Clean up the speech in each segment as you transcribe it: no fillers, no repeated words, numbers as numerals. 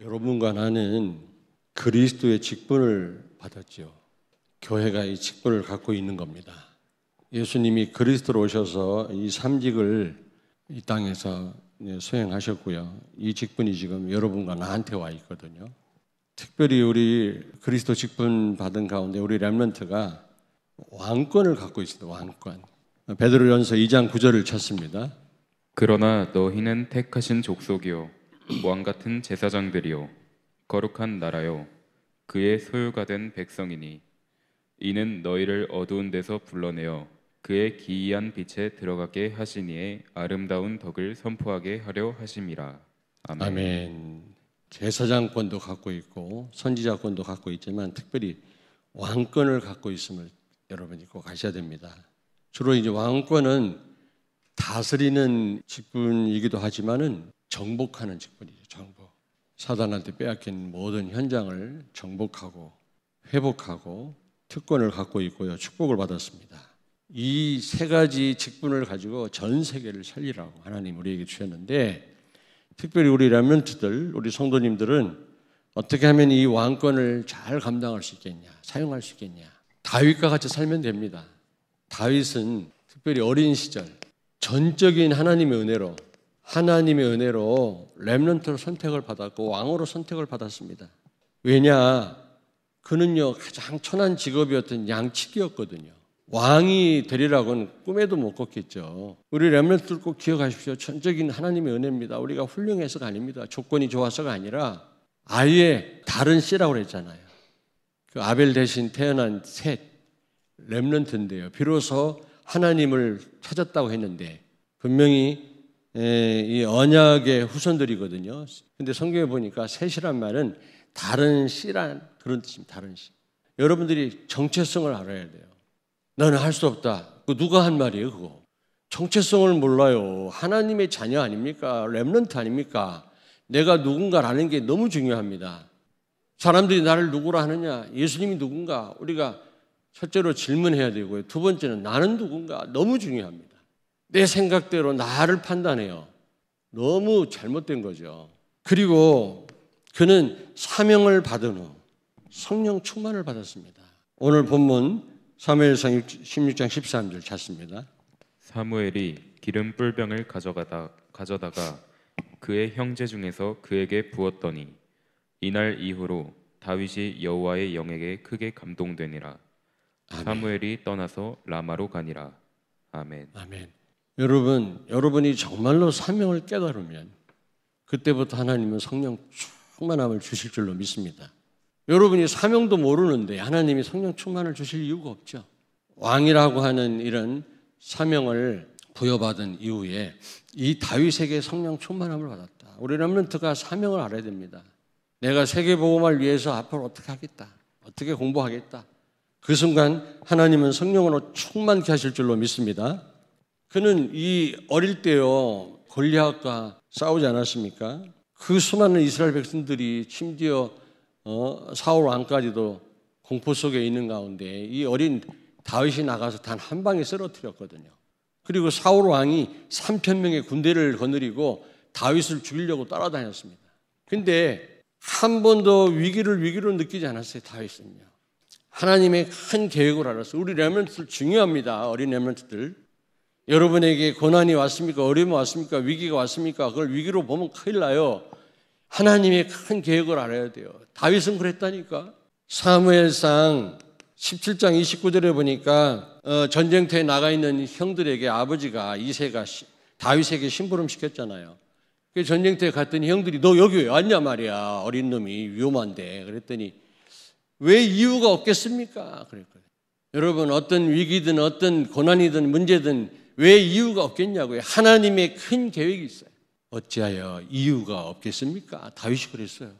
여러분과 나는 그리스도의 직분을 받았지요. 교회가 이 직분을 갖고 있는 겁니다. 예수님이 그리스도로 오셔서 이 삼직을 이 땅에서 수행하셨고요. 이 직분이 지금 여러분과 나한테 와 있거든요. 특별히 우리 그리스도 직분 받은 가운데 우리 렘넌트가 왕권을 갖고 있습니다. 왕권. 베드로전서 2장 9절을 찾습니다. 그러나 너희는 택하신 족속이요 왕 같은 제사장들이요 거룩한 나라요 그의 소유가 된 백성이니 이는 너희를 어두운 데서 불러내어 그의 기이한 빛에 들어가게 하시니에 아름다운 덕을 선포하게 하려 하심이라. 아멘. 아멘. 제사장권도 갖고 있고 선지자권도 갖고 있지만 특별히 왕권을 갖고 있음을 여러분이 꼭 아셔야 됩니다. 주로 이제 왕권은 다스리는 직분이기도 하지만은 정복하는 직분이죠. 정복. 사단한테 빼앗긴 모든 현장을 정복하고 회복하고 특권을 갖고 있고요. 축복을 받았습니다. 이 세 가지 직분을 가지고 전 세계를 살리라고 하나님 우리에게 주셨는데 특별히 우리 렘넌트들, 우리 성도님들은 어떻게 하면 이 왕권을 잘 감당할 수 있겠냐, 사용할 수 있겠냐. 다윗과 같이 살면 됩니다. 다윗은 특별히 어린 시절 전적인 하나님의 은혜로 렘넌트로 선택을 받았고 왕으로 선택을 받았습니다. 왜냐? 그는요 가장 천한 직업이었던 양치기였거든요. 왕이 되리라고는 꿈에도 못 꿨겠죠. 우리 렘넌트들 꼭 기억하십시오. 전적인 하나님의 은혜입니다. 우리가 훌륭해서가 아닙니다. 조건이 좋아서가 아니라 아예 다른 씨라고 그랬잖아요. 그 아벨 대신 태어난 셋 렘넌트인데요. 비로소 하나님을 찾았다고 했는데 분명히 이 언약의 후손들이거든요. 근데 성경에 보니까 셋이란 말은 다른 씨란 그런 뜻입니다. 다른 씨. 여러분들이 정체성을 알아야 돼요. 나는 할 수 없다. 그 누가 한 말이에요, 그거? 정체성을 몰라요. 하나님의 자녀 아닙니까? 렘넌트 아닙니까? 내가 누군가라는 게 너무 중요합니다. 사람들이 나를 누구라 하느냐? 예수님이 누군가? 우리가 첫째로 질문해야 되고요. 두 번째는 나는 누군가? 너무 중요합니다. 내 생각대로 나를 판단해요. 너무 잘못된 거죠. 그리고 그는 사명을 받은 후 성령 충만을 받았습니다. 오늘 본문 사무엘상 16장 13절 찾습니다. 사무엘이 기름 뿔병을 가져다가 그의 형제 중에서 그에게 부었더니 이날 이후로 다윗이 여호와의 영에게 크게 감동되니라. 아멘. 사무엘이 떠나서 라마로 가니라. 아멘. 아멘. 여러분이 정말로 사명을 깨달으면 그때부터 하나님은 성령 충만함을 주실 줄로 믿습니다. 여러분이 사명도 모르는데 하나님이 성령 충만을 주실 이유가 없죠. 왕이라고 하는 이런 사명을 부여받은 이후에 이 다윗에게 성령 충만함을 받았다. 우리 렘넌트가 사명을 알아야 됩니다. 내가 세계복음을 위해서 앞으로 어떻게 하겠다. 어떻게 공부하겠다. 그 순간 하나님은 성령으로 충만케 하실 줄로 믿습니다. 그는 이 어릴 때요 골리앗과 싸우지 않았습니까? 그 수많은 이스라엘 백성들이 심지어 사울 왕까지도 공포 속에 있는 가운데 이 어린 다윗이 나가서 단 한 방에 쓰러뜨렸거든요. 그리고 사울 왕이 3천 명의 군대를 거느리고 다윗을 죽이려고 따라다녔습니다. 근데 한 번도 위기로 느끼지 않았어요. 다윗은요. 하나님의 큰 계획을 알았어요. 우리 렘넌트들 중요합니다. 어린 렘넌트들. 여러분에게 고난이 왔습니까? 어려움이 왔습니까? 위기가 왔습니까? 그걸 위기로 보면 큰일 나요. 하나님의 큰 계획을 알아야 돼요. 다윗은 그랬다니까. 사무엘상 17장 29절에 보니까 전쟁터에 나가 있는 형들에게 아버지가 이새가 다윗에게 심부름 시켰잖아요. 그 전쟁터에 갔더니 형들이 너 여기 왜 왔냐 말이야. 어린 놈이 위험한데. 그랬더니 왜 이유가 없겠습니까? 그랬거든요. 여러분 어떤 위기든 어떤 고난이든 문제든 왜 이유가 없겠냐고요. 하나님의 큰 계획이 있어요. 어찌하여 이유가 없겠습니까? 다윗이 그랬어요.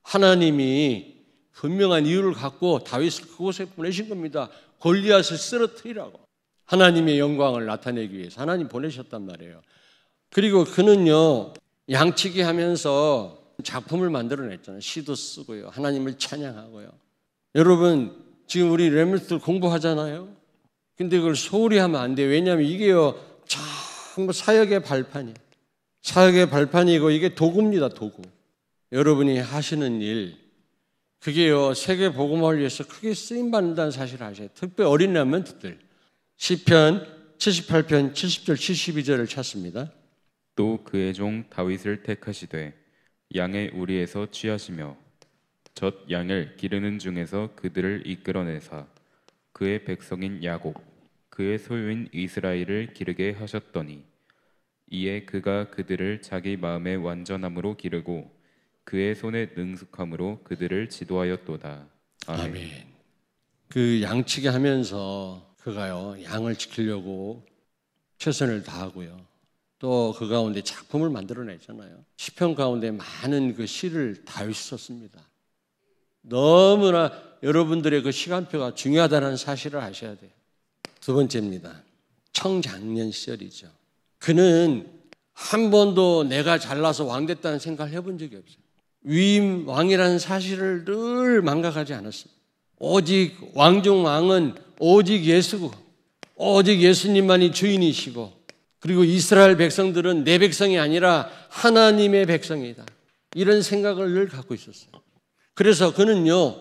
하나님이 분명한 이유를 갖고 다윗을 그곳에 보내신 겁니다. 골리앗을 쓰러뜨리라고. 하나님의 영광을 나타내기 위해서 하나님 보내셨단 말이에요. 그리고 그는요 양치기 하면서 작품을 만들어냈잖아요. 시도 쓰고요. 하나님을 찬양하고요. 여러분 지금 우리 렘넌트들 공부하잖아요. 근데 그걸 소홀히 하면 안 돼요. 왜냐하면 이게요 전부 사역의 발판이에요. 사역의 발판이고 이게 도구입니다. 도구. 여러분이 하시는 일, 그게요 세계 복음화를 위해서 크게 쓰임 받는다는 사실을 아셔야 돼요. 특별히 어린 렘넌트들. 시편 78편 70절 72절을 찾습니다. 또 그의 종 다윗을 택하시되 양의 우리에서 취하시며 젖 양을 기르는 중에서 그들을 이끌어내사 그의 백성인 야곱 그의 소유인 이스라엘을 기르게 하셨더니 이에 그가 그들을 자기 마음의 완전함으로 기르고 그의 손의 능숙함으로 그들을 지도하였도다. 아멘. 아멘. 그 양치게 하면서 그가요 양을 지키려고 최선을 다하고요. 또 그 가운데 작품을 만들어냈잖아요. 시편 가운데 많은 그 시를 다윗이 썼습니다. 너무나 여러분들의 그 시간표가 중요하다는 사실을 아셔야 돼요. 두 번째입니다. 청장년 시절이죠. 그는 한 번도 내가 잘나서 왕 됐다는 생각을 해본 적이 없어요. 위임 왕이라는 사실을 늘 망각하지 않았습니다. 오직 왕중 왕은 오직 예수고 오직 예수님만이 주인이시고 그리고 이스라엘 백성들은 내 백성이 아니라 하나님의 백성이다. 이런 생각을 늘 갖고 있었어요. 그래서 그는요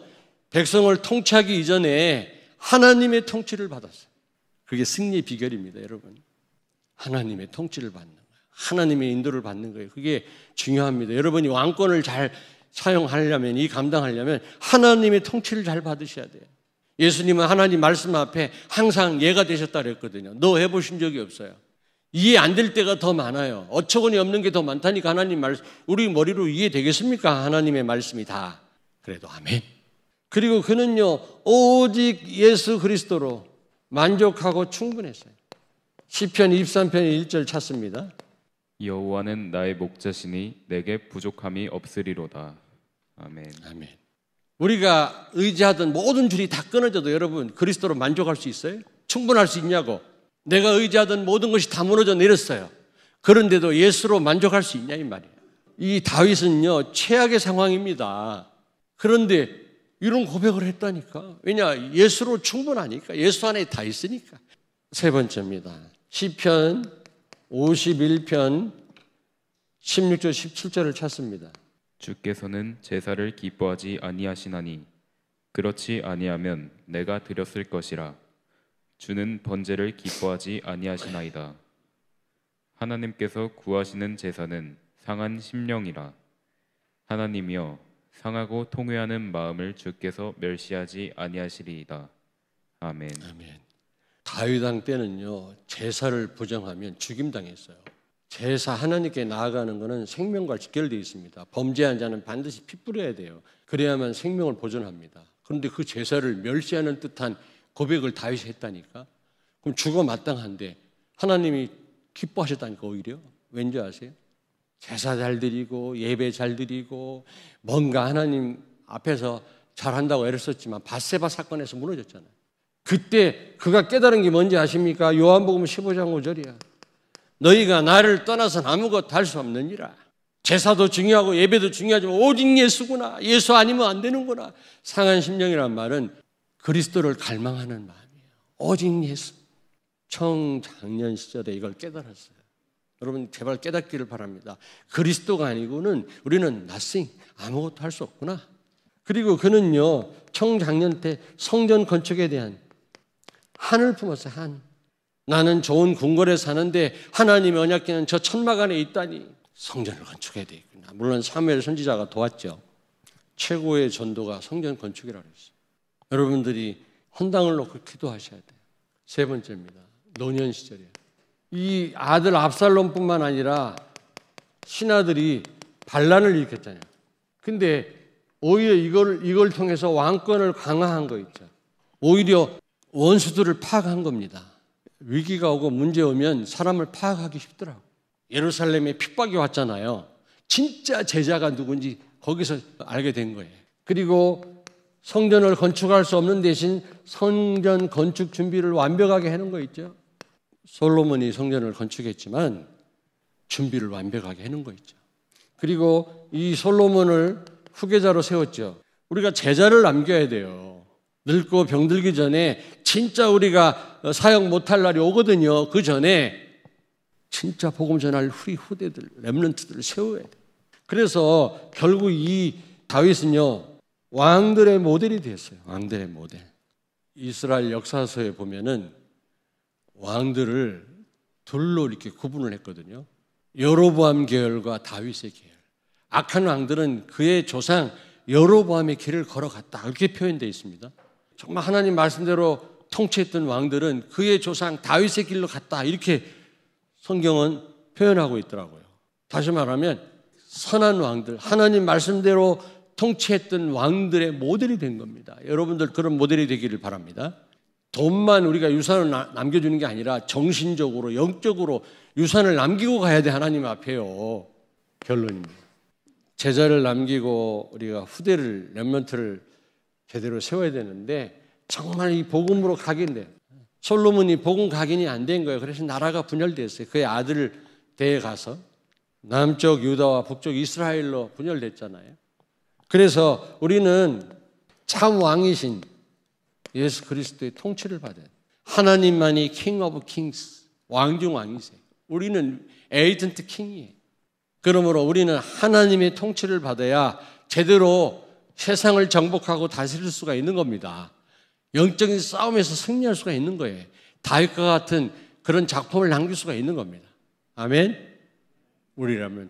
백성을 통치하기 이전에 하나님의 통치를 받았어요. 그게 승리의 비결입니다, 여러분. 하나님의 통치를 받는 거예요. 하나님의 인도를 받는 거예요. 그게 중요합니다. 여러분이 왕권을 잘 사용하려면, 이 감당하려면 하나님의 통치를 잘 받으셔야 돼요. 예수님은 하나님 말씀 앞에 항상 예가 되셨다 그랬거든요. 너 해보신 적이 없어요. 이해 안 될 때가 더 많아요. 어처구니 없는 게 더 많다니까 하나님 말씀, 우리 머리로 이해되겠습니까? 하나님의 말씀이 다. 그래도 아멘. 그리고 그는요 오직 예수 그리스도로 만족하고 충분했어요. 시편 23편 1절 찾습니다. 여호와는 나의 목자시니 내게 부족함이 없으리로다. 아멘. 아멘. 우리가 의지하던 모든 줄이 다 끊어져도 여러분 그리스도로 만족할 수 있어요? 충분할 수 있냐고. 내가 의지하던 모든 것이 다 무너져 내렸어요. 그런데도 예수로 만족할 수 있냐 이 말이에요. 이 다윗은요 최악의 상황입니다. 그런데 이런 고백을 했다니까. 왜냐? 예수로 충분하니까. 예수 안에 다 있으니까. 세 번째입니다. 시편 51편 16절 17절을 찾습니다. 주께서는 제사를 기뻐하지 아니하시나니 그렇지 아니하면 내가 드렸을 것이라. 주는 번제를 기뻐하지 아니하시나이다. 하나님께서 구하시는 제사는 상한 심령이라. 하나님이여 상하고 통회하는 마음을 주께서 멸시하지 아니하시리이다. 아멘. 아멘. 다윗 왕 때는요 제사를 부정하면 죽임당했어요. 제사 하나님께 나아가는 것은 생명과 직결되어 있습니다. 범죄한 자는 반드시 피 뿌려야 돼요. 그래야만 생명을 보존합니다. 그런데 그 제사를 멸시하는 듯한 고백을 다윗이 했다니까. 그럼 죽어 마땅한데 하나님이 기뻐하셨다니까. 오히려 왠지 아세요? 제사 잘 드리고 예배 잘 드리고 뭔가 하나님 앞에서 잘한다고 애를 썼지만 밧세바 사건에서 무너졌잖아요. 그때 그가 깨달은 게 뭔지 아십니까? 요한복음 15장 5절이야. 너희가 나를 떠나서는 아무것도 할 수 없느니라. 제사도 중요하고 예배도 중요하지만 오직 예수구나. 예수 아니면 안 되는구나. 상한 심령이란 말은 그리스도를 갈망하는 마음이에요. 오직 예수. 청장년 시절에 이걸 깨달았어요. 여러분 제발 깨닫기를 바랍니다. 그리스도가 아니고는 우리는 nothing, 아무것도 할 수 없구나. 그리고 그는요 청장년 때 성전 건축에 대한 한을 품었어요. 한. 나는 좋은 궁궐에 사는데 하나님의 언약궤는 저 천막 안에 있다니 성전을 건축해야 되겠구나. 물론 사무엘 선지자가 도왔죠. 최고의 전도가 성전 건축이라고 했어요. 여러분들이 헌당을 놓고 기도하셔야 돼요. 세 번째입니다. 노년 시절이에요. 이 아들 압살롬뿐만 아니라 신하들이 반란을 일으켰잖아요. 근데 오히려 이걸 통해서 왕권을 강화한 거 있죠. 오히려 원수들을 파악한 겁니다. 위기가 오고 문제 오면 사람을 파악하기 쉽더라고요. 예루살렘에 핍박이 왔잖아요. 진짜 제자가 누군지 거기서 알게 된 거예요. 그리고 성전을 건축할 수 없는 대신 성전 건축 준비를 완벽하게 해놓은 거 있죠. 솔로몬이 성전을 건축했지만 준비를 완벽하게 해놓은 거 있죠. 그리고 이 솔로몬을 후계자로 세웠죠. 우리가 제자를 남겨야 돼요. 늙고 병들기 전에 진짜 우리가 사역 못할 날이 오거든요. 그 전에 진짜 복음 전할 우리 후대들, 렘넌트들을 세워야 돼요. 그래서 결국 이 다윗은요, 왕들의 모델이 됐어요. 왕들의 모델. 이스라엘 역사서에 보면은 왕들을 둘로 이렇게 구분을 했거든요. 여로보암 계열과 다윗의 계열. 악한 왕들은 그의 조상 여로보암의 길을 걸어갔다, 이렇게 표현되어 있습니다. 정말 하나님 말씀대로 통치했던 왕들은 그의 조상 다윗의 길로 갔다, 이렇게 성경은 표현하고 있더라고요. 다시 말하면 선한 왕들, 하나님 말씀대로 통치했던 왕들의 모델이 된 겁니다. 여러분들 그런 모델이 되기를 바랍니다. 돈만 우리가 유산을 남겨주는 게 아니라 정신적으로, 영적으로 유산을 남기고 가야 돼, 하나님 앞에요. 결론입니다. 제자를 남기고 우리가 후대를, 렘넌트를 제대로 세워야 되는데 정말 이 복음으로 각인돼요. 솔로몬이 복음 각인이 안 된 거예요. 그래서 나라가 분열됐어요. 그의 아들을 데려가서 남쪽 유다와 북쪽 이스라엘로 분열됐잖아요. 그래서 우리는 참 왕이신 예수 그리스도의 통치를 받아요. 하나님만이 킹 오브 킹스, 왕 중 왕이세요. 우리는 에이전트 킹이에요. 그러므로 우리는 하나님의 통치를 받아야 제대로 세상을 정복하고 다스릴 수가 있는 겁니다. 영적인 싸움에서 승리할 수가 있는 거예요. 다윗과 같은 그런 작품을 남길 수가 있는 겁니다. 아멘. 우리라면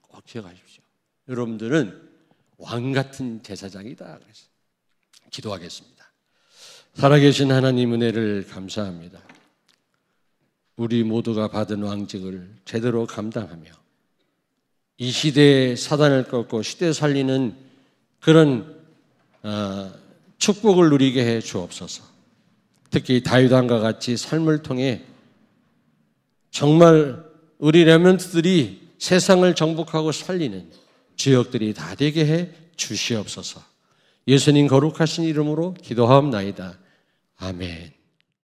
꼭 기억하십시오. 여러분들은 왕 같은 제사장이다. 그래서 기도하겠습니다. 살아계신 하나님 은혜를 감사합니다. 우리 모두가 받은 왕직을 제대로 감당하며 이 시대의 사단을 꺾고 시대 살리는 그런 축복을 누리게 해 주옵소서. 특히 다윗 왕과 같이 삶을 통해 정말 우리 렘넌트들이 세상을 정복하고 살리는 주역들이 다 되게 해 주시옵소서. 예수님 거룩하신 이름으로 기도하옵나이다. 아멘.